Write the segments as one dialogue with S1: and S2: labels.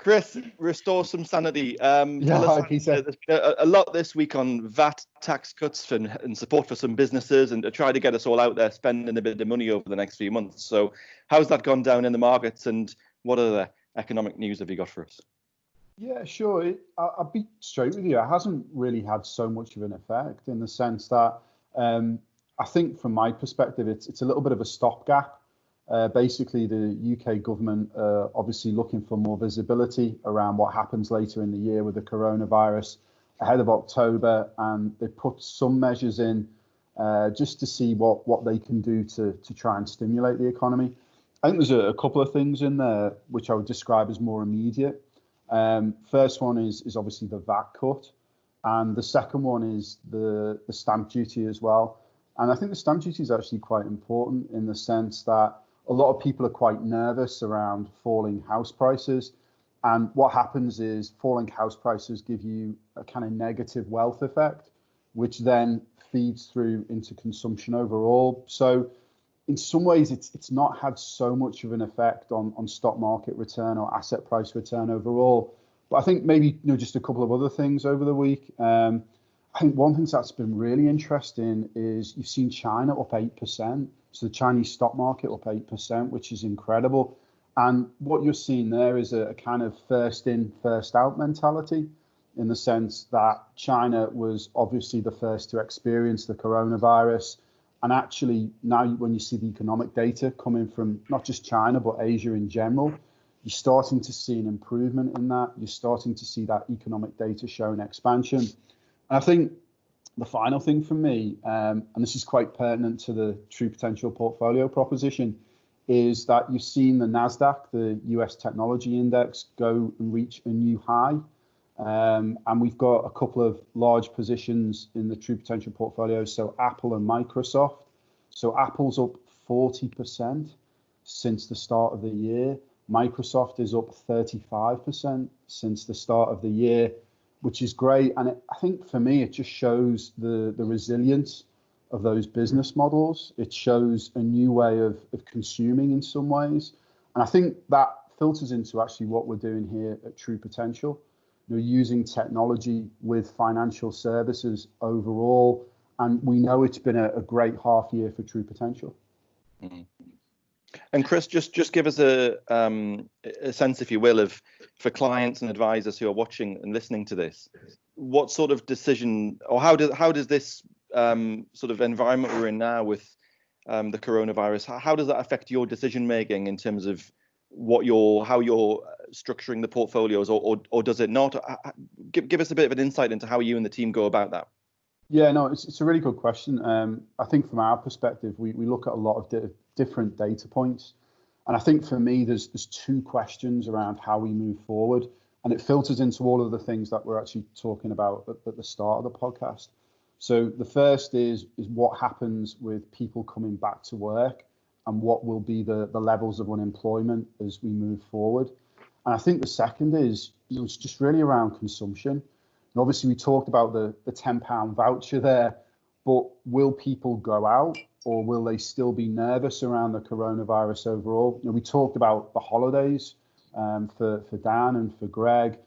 S1: Chris, restore some sanity.
S2: Tell us,
S1: there's been a lot this week on VAT tax cuts and support for some businesses, and to try to get us all out there spending a bit of money over the next few months. So how's that gone down in the markets, and what other economic news have you got for us?
S2: Yeah, sure. I'll be straight with you. It hasn't really had so much of an effect, in the sense that I think from my perspective, it's a little bit of a stopgap. Basically, the UK government obviously looking for more visibility around what happens later in the year with the coronavirus ahead of October, and they put some measures in just to see what they can do to try and stimulate the economy. I think there's a couple of things in there which I would describe as more immediate. First one is obviously the VAT cut, and the second one is the stamp duty as well. And I think the stamp duty is actually quite important, in the sense that a lot of people are quite nervous around falling house prices. And what happens is falling house prices give you a kind of negative wealth effect, which then feeds through into consumption overall. So in some ways, it's not had so much of an effect on stock market return or asset price return overall. But I think maybe just a couple of other things over the week. I think one thing that's been really interesting is you've seen China up 8%. So the Chinese stock market up 8%, which is incredible. And what you're seeing there is a kind of first in, first out mentality, in the sense that China was obviously the first to experience the coronavirus. And actually, now when you see the economic data coming from not just China, but Asia in general, you're starting to see an improvement in that. You're starting to see that economic data showing expansion. And I think the final thing for me, and this is quite pertinent to the True Potential portfolio proposition, is that you've seen the NASDAQ, the US Technology Index, go and reach a new high. And we've got a couple of large positions in the True Potential portfolio, so Apple and Microsoft. So Apple's up 40% since the start of the year. Microsoft is up 35% since the start of the year, which is great. And I think for me, it just shows the resilience of those business models. It shows a new way of consuming in some ways. And I think that filters into actually what we're doing here at True Potential. Using technology with financial services overall. And we know it's been a great half year for True Potential.
S1: Mm-hmm. And Chris, just give us a sense, if you will, of, for clients and advisors who are watching and listening to this, what sort of decision, or how does this sort of environment we're in now with the coronavirus, how does that affect your decision making in terms of how you're structuring the portfolios, or does it not? Give us a bit of an insight into how you and the team go about that.
S2: Yeah, no, it's a really good question. I think from our perspective, we look at a lot of different data points. And I think for me, there's two questions around how we move forward. And it filters into all of the things that we're actually talking about at the start of the podcast. So the first is what happens with people coming back to work, and what will be the levels of unemployment as we move forward. And I think the second is it's just really around consumption. And obviously we talked about the £10 voucher there, but will people go out, or will they still be nervous around the coronavirus overall? We talked about the holidays for Dan and for Greg.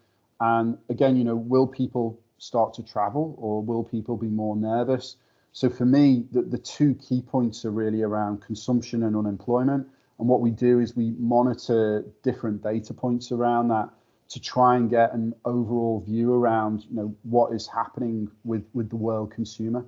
S2: And again, will people start to travel, or will people be more nervous? So for me, the two key points are really around consumption and unemployment. And what we do is we monitor different data points around that to try and get an overall view around what is happening with the world consumer.